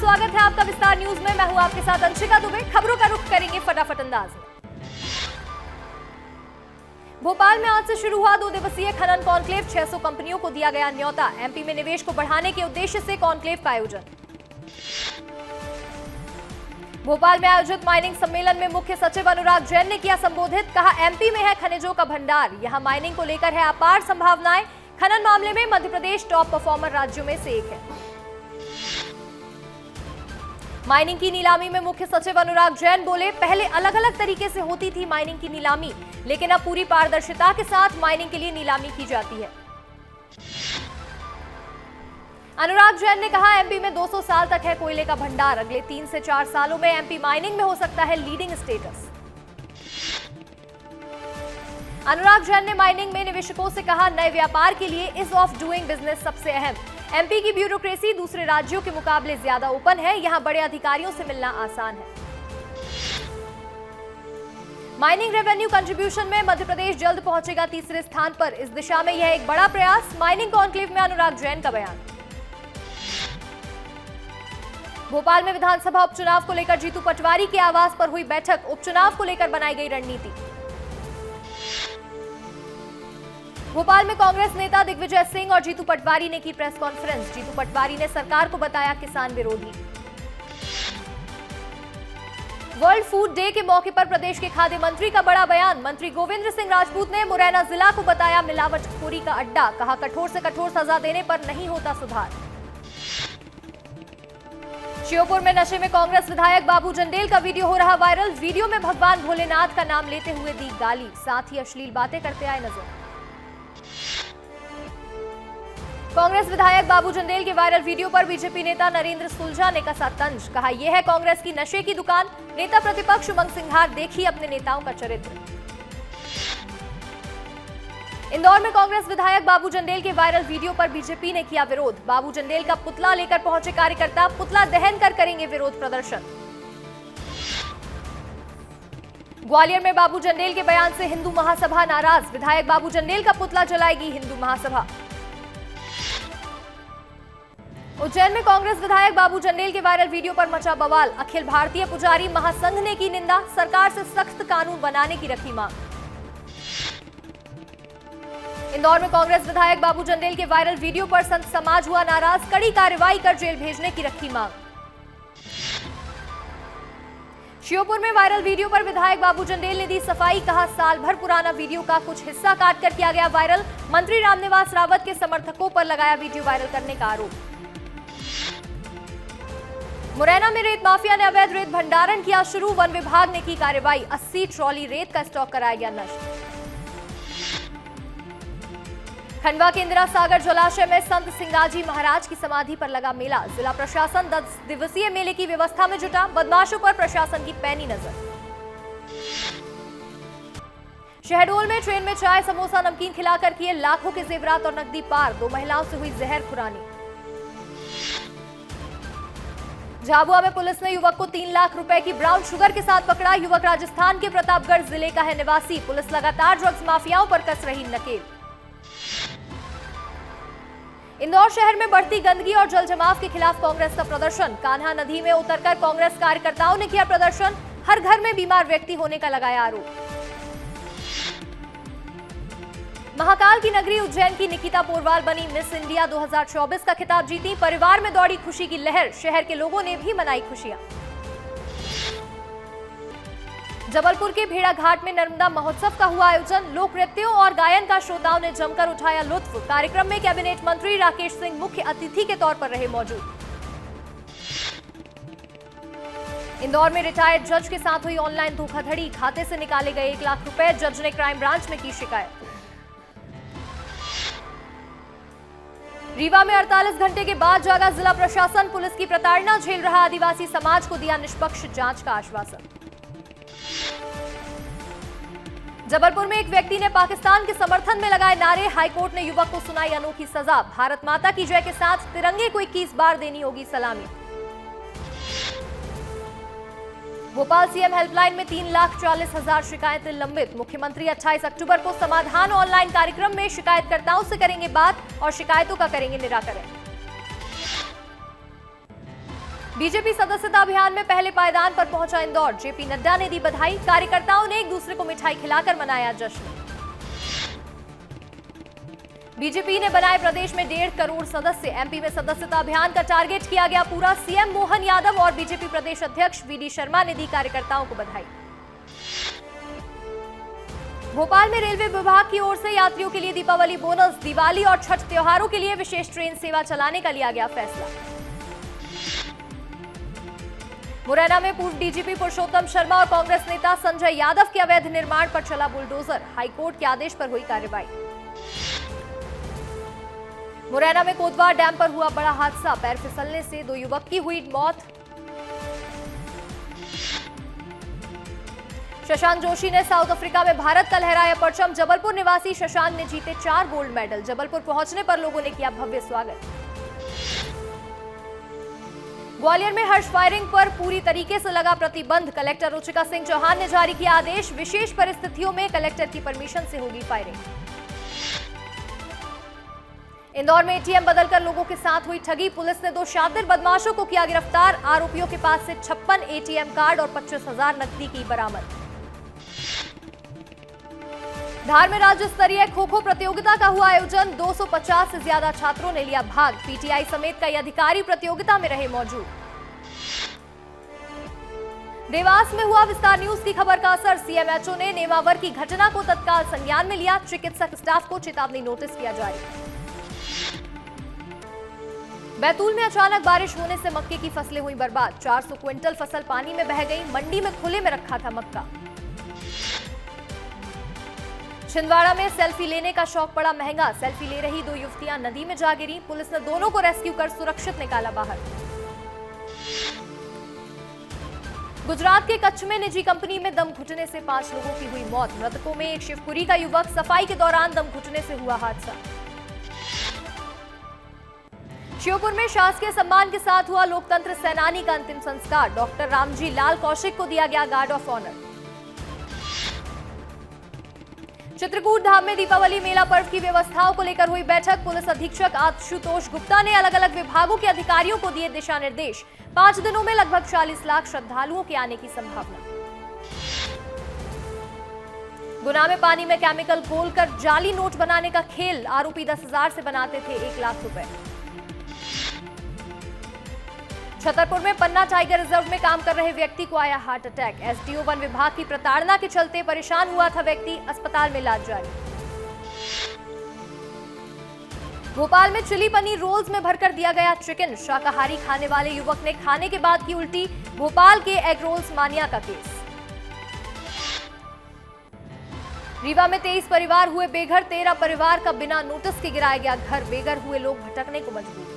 स्वागत है आपका विस्तार न्यूज में। मैं हूं आपके साथ अंशिका दुबे। खबरों का रुख करेंगे फटाफट अंदाज में। भोपाल में आज से शुरू हुआ 2 दिवसीय खनन कॉन्क्लेव। 600 कंपनियों को दिया गया न्योता। एमपी में निवेश को बढ़ाने के उद्देश्य से कॉन्क्लेव का आयोजन। भोपाल में आयोजित माइनिंग सम्मेलन में मुख्य सचिव अनुराग जैन ने किया संबोधित। कहा, एमपी में है खनिजों का भंडार, यहां माइनिंग को लेकर है अपार संभावनाएं। खनन मामले में मध्य प्रदेश टॉप परफॉर्मर राज्यों में से एक है। माइनिंग की नीलामी में मुख्य सचिव अनुराग जैन बोले, पहले अलग अलग तरीके से होती थी माइनिंग की नीलामी, लेकिन अब पूरी पारदर्शिता के साथ माइनिंग के लिए नीलामी की जाती है। अनुराग जैन ने कहा, एमपी में 200 साल तक है कोयले का भंडार। अगले 3 से 4 सालों में एमपी माइनिंग में हो सकता है लीडिंग स्टेटस। अनुराग जैन ने माइनिंग में निवेशकों से कहा, नए व्यापार के लिए इज ऑफ डूइंग बिजनेस सबसे अहम। एमपी की ब्यूरोक्रेसी दूसरे राज्यों के मुकाबले ज्यादा ओपन है, यहां बड़े अधिकारियों से मिलना आसान है। माइनिंग रेवेन्यू कंट्रीब्यूशन में मध्य प्रदेश जल्द पहुंचेगा तीसरे स्थान पर। इस दिशा में यह एक बड़ा प्रयास। माइनिंग कॉन्क्लेव में अनुराग जैन का बयान। भोपाल में विधानसभा उपचुनाव को लेकर जीतू पटवारी के आवास पर हुई बैठक। उपचुनाव को लेकर बनाई गई रणनीति। भोपाल में कांग्रेस नेता दिग्विजय सिंह और जीतू पटवारी ने की प्रेस कॉन्फ्रेंस। जीतू पटवारी ने सरकार को बताया किसान विरोधी। वर्ल्ड फूड डे के मौके पर प्रदेश के खाद्य मंत्री का बड़ा बयान। मंत्री गोविंद्र सिंह राजपूत ने मुरैना जिला को बताया मिलावटखोरी का अड्डा। कहा, कठोर से कठोर सजा देने पर नहीं होता सुधार। श्योपुर में नशे में कांग्रेस विधायक बाबू जंडेल का वीडियो हो रहा वायरल। वीडियो में भगवान भोलेनाथ का नाम लेते हुए दी गाली, साथ ही अश्लील बातें करते आए नजर। कांग्रेस विधायक बाबू जंडेल के वायरल वीडियो पर बीजेपी नेता नरेंद्र सुलझा ने कसा तंज। कहा, यह है कांग्रेस की नशे की दुकान। नेता प्रतिपक्ष उमंग सिंघार, देखिए अपने नेताओं का चरित्र। इंदौर में कांग्रेस विधायक बाबू जंडेल के वायरल वीडियो पर बीजेपी ने किया विरोध। बाबू जंडेल का पुतला लेकर पहुंचे कार्यकर्ता। पुतला दहन कर करेंगे विरोध प्रदर्शन। ग्वालियर में बाबू जंडेल के बयान से हिंदू महासभा नाराज। विधायक बाबू जंडेल का पुतला जलाएगी हिंदू महासभा। उज्जैन में कांग्रेस विधायक बाबू जंडेल के वायरल वीडियो पर मचा बवाल। अखिल भारतीय पुजारी महासंघ ने की निंदा। सरकार से सख्त कानून बनाने की रखी मांग। इंदौर में कांग्रेस विधायक बाबू जंडेल के वायरल वीडियो पर संत समाज हुआ नाराज। कड़ी कार्रवाई कर जेल भेजने की रखी मांग। श्योपुर में वायरल वीडियो पर विधायक बाबू जंडेल ने दी सफाई। कहा, साल भर पुराना वीडियो का कुछ हिस्सा काटकर किया गया वायरल। मंत्री रामनिवास रावत के समर्थकों पर लगाया वीडियो वायरल करने का आरोप। मुरैना में रेत माफिया ने अवैध रेत भंडारण किया शुरू। वन विभाग ने की कार्रवाई। 80 ट्रॉली रेत का स्टॉक कराया गया नष्ट। खंडवा के इंदिरा सागर जलाशय में संत सिंगाजी महाराज की समाधि पर लगा मेला। जिला प्रशासन 10 दिवसीय मेले की व्यवस्था में जुटा। बदमाशों पर प्रशासन की पैनी नजर। शहडोल में ट्रेन में चाय समोसा नमकीन खिलाकर किए लाखों के जेवरात और नकदी पार। 2 महिलाओं से हुई जहर खुरानी। झाबुआ में पुलिस ने युवक को 3 लाख रुपए की ब्राउन शुगर के साथ पकड़ा। युवक राजस्थान के प्रतापगढ़ जिले का है निवासी। पुलिस लगातार ड्रग्स माफियाओं पर कस रही नकेल। इंदौर शहर में बढ़ती गंदगी और जल जमाव के खिलाफ कांग्रेस का प्रदर्शन। कान्हा नदी में उतरकर कांग्रेस कार्यकर्ताओं ने किया प्रदर्शन। हर घर में बीमार व्यक्ति होने का लगाया आरोप। महाकाल की नगरी उज्जैन की निकिता पोरवाल बनी मिस इंडिया 2024 का खिताब जीती। परिवार में दौड़ी खुशी की लहर। शहर के लोगों ने भी मनाई खुशियां। जबलपुर के भेड़ा घाट में नर्मदा महोत्सव का हुआ आयोजन। लोक नृत्यों और गायन का श्रोताओं ने जमकर उठाया लुत्फ। कार्यक्रम में कैबिनेट मंत्री राकेश सिंह मुख्य अतिथि के तौर पर रहे मौजूद। इंदौर में रिटायर्ड जज के साथ हुई ऑनलाइन धोखाधड़ी। खाते से निकाले गए 1 लाख रुपए। जज ने क्राइम ब्रांच में की शिकायत। रीवा में 48 घंटे के बाद जागा जिला प्रशासन। पुलिस की प्रताड़ना झेल रहा आदिवासी समाज को दिया निष्पक्ष जांच का आश्वासन। जबलपुर में एक व्यक्ति ने पाकिस्तान के समर्थन में लगाए नारे। हाईकोर्ट ने युवक को सुनाई अनोखी सजा। भारत माता की जय के साथ तिरंगे को 21 बार देनी होगी सलामी। भोपाल सीएम हेल्पलाइन में 3,40,000 शिकायतें लंबित। मुख्यमंत्री 28 अक्टूबर को समाधान ऑनलाइन कार्यक्रम में शिकायतकर्ताओं से करेंगे बात और शिकायतों का करेंगे निराकरण। बीजेपी सदस्यता अभियान में पहले पायदान पर पहुंचा इंदौर। जेपी नड्डा ने दी बधाई। कार्यकर्ताओं ने एक दूसरे को मिठाई खिलाकर मनाया जश्न। बीजेपी ने बनाए प्रदेश में 1.5 करोड़ सदस्य। एमपी में सदस्यता अभियान का टारगेट किया गया पूरा। सीएम मोहन यादव और बीजेपी प्रदेश अध्यक्ष वीडी शर्मा ने दी कार्यकर्ताओं को बधाई। भोपाल में रेलवे विभाग की ओर से यात्रियों के लिए दीपावली बोनस। दिवाली और छठ त्योहारों के लिए विशेष ट्रेन सेवा चलाने का लिया गया फैसला। मुरैना में पूर्व डीजीपी पुरुषोत्तम शर्मा और कांग्रेस नेता संजय यादव के अवैध निर्माण पर चला बुलडोजर। हाईकोर्ट के आदेश पर हुई कार्रवाई। मुरैना में कोतवार डैम पर हुआ बड़ा हादसा। पैर फिसलने से 2 युवक की हुई मौत। शशांक जोशी ने साउथ अफ्रीका में भारत का लहराया परचम। जबलपुर निवासी शशांक ने जीते 4 गोल्ड मेडल। जबलपुर पहुंचने पर लोगों ने किया भव्य स्वागत। ग्वालियर में हर्ष फायरिंग पर पूरी तरीके से लगा प्रतिबंध। कलेक्टर रुचिका सिंह चौहान ने जारी किया आदेश। विशेष परिस्थितियों में कलेक्टर की परमिशन से होगी फायरिंग। इंदौर में एटीएम बदलकर लोगों के साथ हुई ठगी। पुलिस ने 2 शातिर बदमाशों को किया गिरफ्तार। आरोपियों के पास से 56 एटीएम कार्ड और 25,000 नकदी की बरामद। धार में राज्य स्तरीय खो-खो प्रतियोगिता का हुआ आयोजन। 250 से ज्यादा छात्रों ने लिया भाग। पीटीआई समेत कई अधिकारी प्रतियोगिता में रहे मौजूद। देवास में हुआ विस्तार न्यूज की खबर का असर। सीएमएचओ ने नेमावर की घटना को तत्काल संज्ञान में लिया। चिकित्सक स्टाफ को चेतावनी नोटिस किया जारी। बैतूल में अचानक बारिश होने से मक्के की फसलें हुई बर्बाद। 400 क्विंटल फसल पानी में बह गई। मंडी में खुले में रखा था मक्का। छिंदवाड़ा में सेल्फी लेने का शौक पड़ा महंगा। सेल्फी ले रही 2 युवतियां नदी में जा गिरी। पुलिस ने दोनों को रेस्क्यू कर सुरक्षित निकाला बाहर। गुजरात के कच्छ में निजी कंपनी में दम घुटने से 5 लोगों की हुई मौत। मृतकों में एक शिवपुरी का युवक। सफाई के दौरान दम घुटने से हुआ हादसा। श्योपुर में शासकीय सम्मान के साथ हुआ लोकतंत्र सेनानी का अंतिम संस्कार। डॉक्टर रामजी लाल कौशिक को दिया गया गार्ड ऑफ ऑनर। चित्रकूट धाम में दीपावली मेला पर्व की व्यवस्थाओं को लेकर हुई बैठक। पुलिस अधीक्षक आशुतोष गुप्ता ने अलग अलग विभागों के अधिकारियों को दिए दिशा निर्देश। 5 दिनों में लगभग 40 लाख श्रद्धालुओं के आने की संभावना। गुना में पानी में केमिकल घोलकर जाली नोट बनाने का खेल। आरोपी 10,000 से बनाते थे 1 लाख रुपए। छतरपुर में पन्ना टाइगर रिजर्व में काम कर रहे व्यक्ति को आया हार्ट अटैक। एसडीओ वन विभाग की प्रताड़ना के चलते परेशान हुआ था व्यक्ति। अस्पताल में इलाज जारी। भोपाल में चिली पनीर रोल्स में भरकर दिया गया चिकन। शाकाहारी खाने वाले युवक ने खाने के बाद की उल्टी। भोपाल के एग रोल्स मानिया का केस। रीवा में 23 परिवार हुए बेघर। 13 परिवार का बिना नोटिस के गिराया गया घर। बेघर हुए लोग भटकने को मजबूर।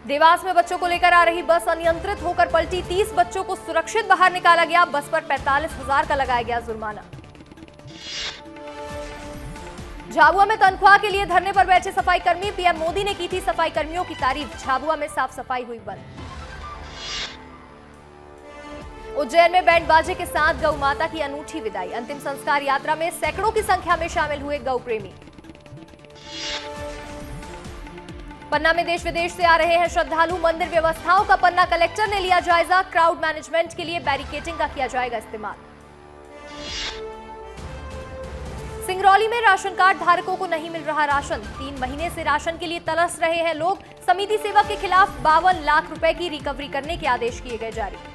देवास में बच्चों को लेकर आ रही बस अनियंत्रित होकर पलटी। 30 बच्चों को सुरक्षित बाहर निकाला गया। बस पर 45,000 का लगाया गया जुर्माना। झाबुआ में तनख्वाह के लिए धरने पर बैठे सफाई कर्मी। पीएम मोदी ने की थी सफाई कर्मियों की तारीफ। झाबुआ में साफ सफाई हुई बंद। उज्जैन में बैंड बाजे के साथ गौ माता की अनूठी विदाई। अंतिम संस्कार यात्रा में सैकड़ों की संख्या में शामिल हुए गौ प्रेमी। पन्ना में देश विदेश से आ रहे हैं श्रद्धालु। मंदिर व्यवस्थाओं का पन्ना कलेक्टर ने लिया जायजा। क्राउड मैनेजमेंट के लिए बैरिकेडिंग का किया जाएगा इस्तेमाल। सिंगरौली में राशन कार्ड धारकों को नहीं मिल रहा राशन। 3 महीने से राशन के लिए तरस रहे हैं लोग। समिति सेवक के खिलाफ 52 लाख रुपए की रिकवरी करने के आदेश किए गए जारी।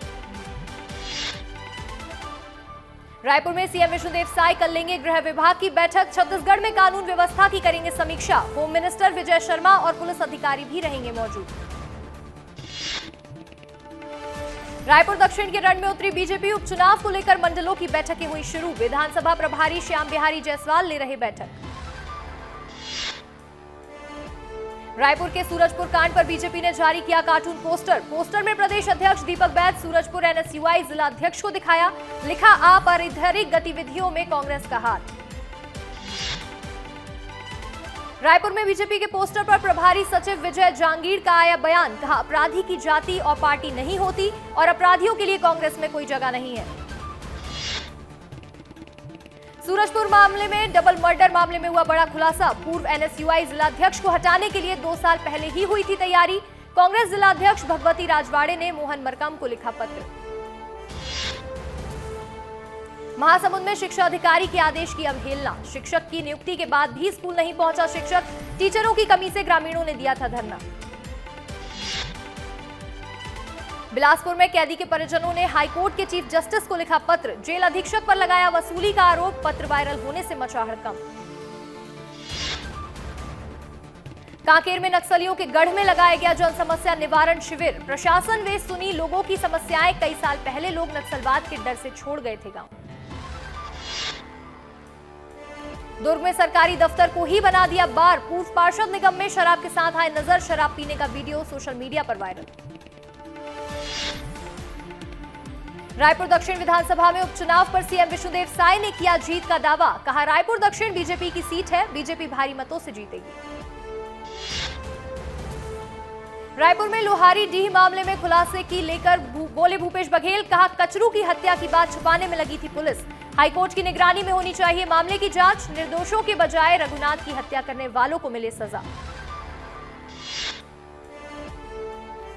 रायपुर में सीएम विष्णुदेव साय कल लेंगे गृह विभाग की बैठक। छत्तीसगढ़ में कानून व्यवस्था की करेंगे समीक्षा। होम मिनिस्टर विजय शर्मा और पुलिस अधिकारी भी रहेंगे मौजूद। रायपुर दक्षिण के रण में उतरी बीजेपी। उपचुनाव को लेकर मंडलों की बैठकें हुई शुरू। विधानसभा प्रभारी श्याम बिहारी जायसवाल ले रहे बैठक। रायपुर के सूरजपुर कांड पर बीजेपी ने जारी किया कार्टून पोस्टर। पोस्टर में प्रदेश अध्यक्ष दीपक बैद सूरजपुर एनएसयूआई जिला अध्यक्ष को दिखाया। लिखा आपराधिक गतिविधियों में कांग्रेस का हाथ। रायपुर में बीजेपी के पोस्टर पर प्रभारी सचिव विजय जांगीर का आया बयान। कहा अपराधी की जाति और पार्टी नहीं होती और अपराधियों के लिए कांग्रेस में कोई जगह नहीं है। सूरजपुर मामले में डबल मर्डर मामले में हुआ बड़ा खुलासा। पूर्व एनएसयूआई जिलाध्यक्ष को हटाने के लिए 2 साल पहले ही हुई थी तैयारी। कांग्रेस जिलाध्यक्ष भगवती राजवाड़े ने मोहन मरकाम को लिखा पत्र। महासमुंद में शिक्षा अधिकारी के आदेश की अवहेलना, शिक्षक की नियुक्ति के बाद भी स्कूल नहीं पहुंचा शिक्षक, टीचरों की कमी से ग्रामीणों ने दिया था धरना। बिलासपुर में कैदी के परिजनों ने हाईकोर्ट के चीफ जस्टिस को लिखा पत्र, जेल अधीक्षक पर लगाया वसूली का आरोप, पत्र वायरल होने से मचा हड़कंप। कांकेर में नक्सलियों के गढ़ में लगाया गया जन समस्या निवारण शिविर, प्रशासन वे सुनी लोगों की समस्याएं, कई साल पहले लोग नक्सलवाद के डर से छोड़ गए थे गांव। दुर्ग में सरकारी दफ्तर को ही बना दिया बार, पूर्व पार्षद निगम में शराब के साथ आए नजर, शराब पीने का वीडियो सोशल मीडिया पर वायरल। रायपुर दक्षिण विधानसभा में उपचुनाव पर सीएम विष्णुदेव साय ने किया जीत का दावा, कहा रायपुर दक्षिण बीजेपी की सीट है, बीजेपी भारी मतों से जीतेगी। रायपुर में लोहारी डीह मामले में खुलासे की लेकर बोले भूपेश बघेल, कहा कचरू की हत्या की बात छुपाने में लगी थी पुलिस, हाईकोर्ट की निगरानी में होनी चाहिए मामले की जांच, निर्दोषों के बजाय रघुनाथ की हत्या करने वालों को मिले सजा।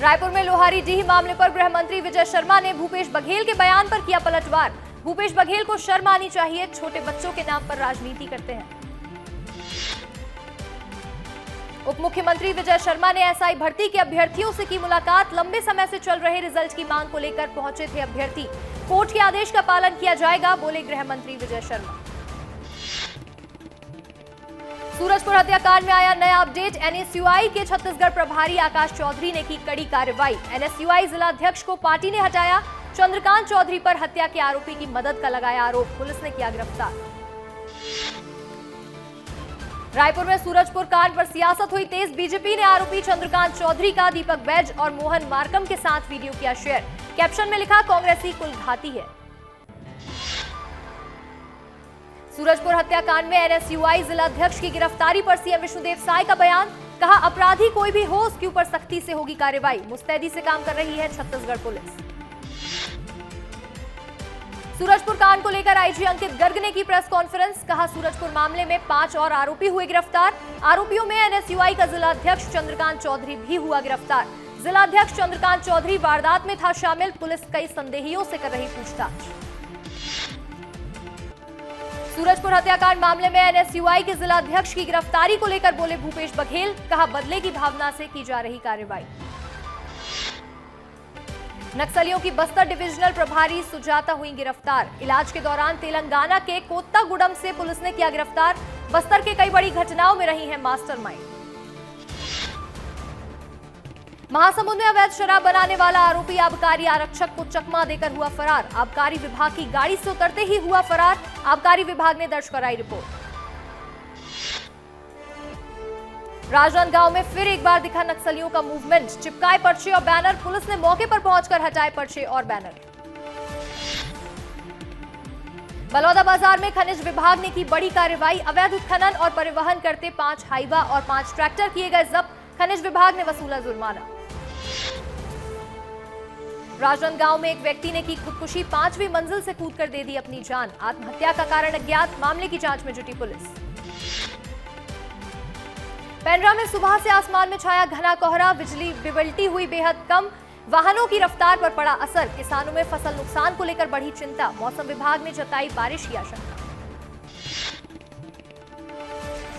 रायपुर में लोहारी डीह मामले पर गृह मंत्री विजय शर्मा ने भूपेश बघेल के बयान पर किया पलटवार, भूपेश बघेल को शर्म आनी चाहिए, छोटे बच्चों के नाम पर राजनीति करते हैं। उप मुख्यमंत्री विजय शर्मा ने एसआई भर्ती के अभ्यर्थियों से की मुलाकात, लंबे समय से चल रहे रिजल्ट की मांग को लेकर पहुंचे थे अभ्यर्थी, कोर्ट के आदेश का पालन किया जाएगा, बोले गृह मंत्री विजय शर्मा। सूरजपुर हत्याकांड में आया नया अपडेट, एनएसयूआई के छत्तीसगढ़ प्रभारी आकाश चौधरी ने की कड़ी कार्रवाई, एनएसयूआई जिलाध्यक्ष को पार्टी ने हटाया, चंद्रकांत चौधरी पर हत्या के आरोपी की मदद का लगाया आरोप, पुलिस ने किया गिरफ्तार। रायपुर में सूरजपुर कांड पर सियासत हुई तेज, बीजेपी ने आरोपी चंद्रकांत चौधरी का दीपक बैज और मोहन मार्कम के साथ वीडियो किया शेयर, कैप्शन में लिखा कांग्रेसी कुल घाती है। सूरजपुर हत्याकांड में एनएसयूआई जिलाध्यक्ष की गिरफ्तारी पर सीएम विष्णुदेव साय का बयान, कहा अपराधी कोई भी हो उसके ऊपर सख्ती से होगी कार्रवाई, मुस्तैदी से काम कर रही है छत्तीसगढ़ पुलिस। सूरजपुर कांड को लेकर आईजी अंकित गर्ग ने की प्रेस कॉन्फ्रेंस, कहा सूरजपुर मामले में 5 और आरोपी हुए गिरफ्तार, आरोपियों में एनएसयूआई का जिलाध्यक्ष चंद्रकांत चौधरी भी हुआ गिरफ्तार, जिलाध्यक्ष चंद्रकांत चौधरी वारदात में था शामिल, पुलिस कई संदेहियों से कर रही पूछताछ। सूरजपुर हत्याकांड मामले में एनएसयूआई के जिलाध्यक्ष की गिरफ्तारी को लेकर बोले भूपेश बघेल, कहा बदले की भावना से की जा रही कार्रवाई। नक्सलियों की बस्तर डिविजनल प्रभारी सुजाता हुई गिरफ्तार, इलाज के दौरान तेलंगाना के कोत्तागुडम से पुलिस ने किया गिरफ्तार, बस्तर के कई बड़ी घटनाओं में रही है मास्टरमाइंड। महासमुंद में अवैध शराब बनाने वाला आरोपी आबकारी आरक्षक को चकमा देकर हुआ फरार, आबकारी विभाग की गाड़ी से उतरते ही हुआ फरार, आबकारी विभाग ने दर्ज कराई रिपोर्ट। राजनांदगांव में फिर एक बार दिखा नक्सलियों का मूवमेंट, चिपकाए पर्चे और बैनर, पुलिस ने मौके पर पहुंचकर हटाए पर्चे और बैनर। बलौदा बाजार में खनिज विभाग ने की बड़ी कार्रवाई, अवैध उत्खनन और परिवहन करते 5 हाईवा और 5 ट्रैक्टर किए गए जब्त, खनिज विभाग ने वसूला जुर्माना। राजनांदगांव में एक व्यक्ति ने की खुदकुशी, 5वीं मंजिल से कूदकर दे दी अपनी जान, आत्महत्या का कारण अज्ञात, मामले की जांच में जुटी पुलिस। पेंड्रा में सुबह से आसमान में छाया घना कोहरा, बिजली बिवलती हुई बेहद कम, वाहनों की रफ्तार पर पड़ा असर, किसानों में फसल नुकसान को लेकर बढ़ी चिंता, मौसम विभाग ने जताई बारिश की आशंका।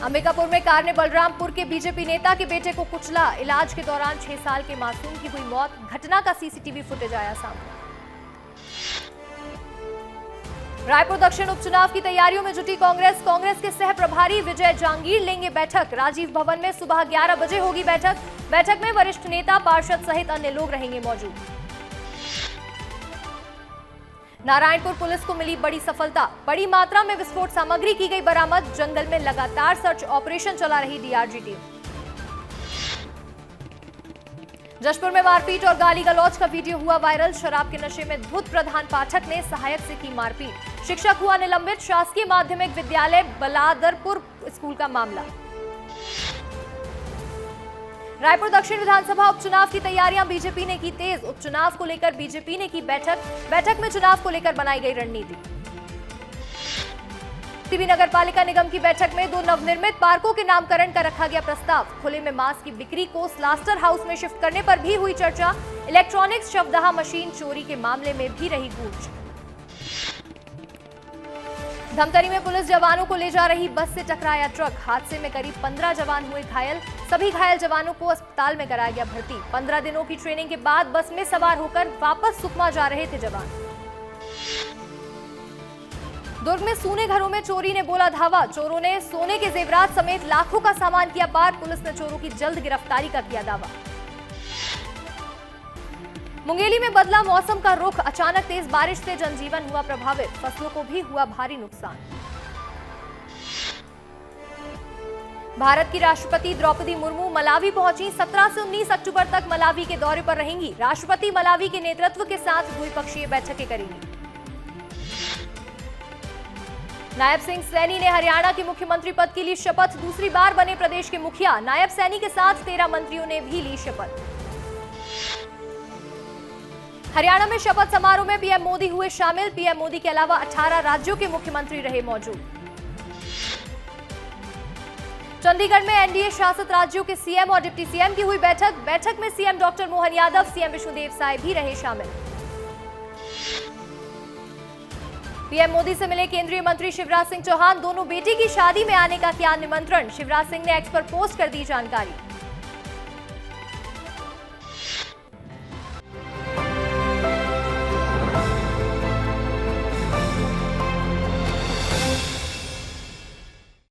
अंबिकापुर में कार ने बलरामपुर के बीजेपी नेता के बेटे को कुचला, इलाज के दौरान 6 साल के मासूम की हुई मौत, घटना का सीसीटीवी फुटेज आया सामने। रायपुर दक्षिण उपचुनाव की तैयारियों में जुटी कांग्रेस के सह प्रभारी विजय जांगीर लेंगे बैठक, राजीव भवन में सुबह 11 बजे होगी बैठक में वरिष्ठ नेता पार्षद सहित अन्य लोग रहेंगे मौजूद। नारायणपुर पुलिस को मिली बड़ी सफलता, बड़ी मात्रा में विस्फोट सामग्री की गई बरामद, जंगल में लगातार सर्च ऑपरेशन चला रही डीआरजी टीम। जशपुर में मारपीट और गाली गलौज का वीडियो हुआ वायरल, शराब के नशे में धुत प्रधान पाठक ने सहायक से की मारपीट, शिक्षक हुआ निलंबित, शासकीय माध्यमिक विद्यालय बलादरपुर स्कूल का मामला। रायपुर दक्षिण विधानसभा उपचुनाव की तैयारियां बीजेपी ने की तेज, उपचुनाव को लेकर बीजेपी ने की बैठक में चुनाव को लेकर बनाई गई रणनीति। मुक्ति नगर पालिका निगम की बैठक में 2 नवनिर्मित पार्कों के नामकरण का रखा गया प्रस्ताव। खुले में मांस की बिक्री को स्लास्टर हाउस में शिफ्ट करने पर भी हुई चर्चा। इलेक्ट्रॉनिक्स शवदाह मशीन चोरी के मामले में भी रही गूंज। धमतरी में पुलिस जवानों को ले जा रही बस से टकराया ट्रक। हादसे में करीब 15 जवान हुए घायल। सभी घायल जवानों को अस्पताल में कराया गया भर्ती। 15 दिनों की ट्रेनिंग के बाद बस में सवार होकर वापस सुकमा जा रहे थे जवान। दुर्ग में सूने घरों में चोरी ने बोला धावा। चोरों ने सोने के जेवरात समेत लाखों का सामान किया पार। पुलिस ने चोरों की जल्द गिरफ्तारी का किया दावा। मुंगेली में बदला मौसम का रुख। अचानक तेज बारिश से जनजीवन हुआ प्रभावित। फसलों को भी हुआ भारी नुकसान। भारत की राष्ट्रपति द्रौपदी मुर्मू मलावी पहुंची। 17 से 19 अक्टूबर तक मलावी के दौरे पर रहेंगी। राष्ट्रपति मलावी के नेतृत्व के साथ द्विपक्षीय बैठकें करेंगी। नायब सिंह सैनी ने हरियाणा के मुख्यमंत्री पद की ली शपथ। दूसरी बार बने प्रदेश के मुखिया। नायब सैनी के साथ 13 मंत्रियों ने भी ली शपथ। हरियाणा में शपथ समारोह में पीएम मोदी हुए शामिल। पीएम मोदी के अलावा 18 राज्यों के मुख्यमंत्री रहे मौजूद। चंडीगढ़ में एनडीए शासित राज्यों के सीएम और डिप्टी सीएम की हुई बैठक में CM doctor Mohan Yadav, CM Vishnudeo Sai भी रहे शामिल। पीएम मोदी से मिले केंद्रीय मंत्री शिवराज सिंह चौहान। दोनों बेटी की शादी में आने का किया निमंत्रण। शिवराज सिंह ने एक्स पर पोस्ट कर दी जानकारी।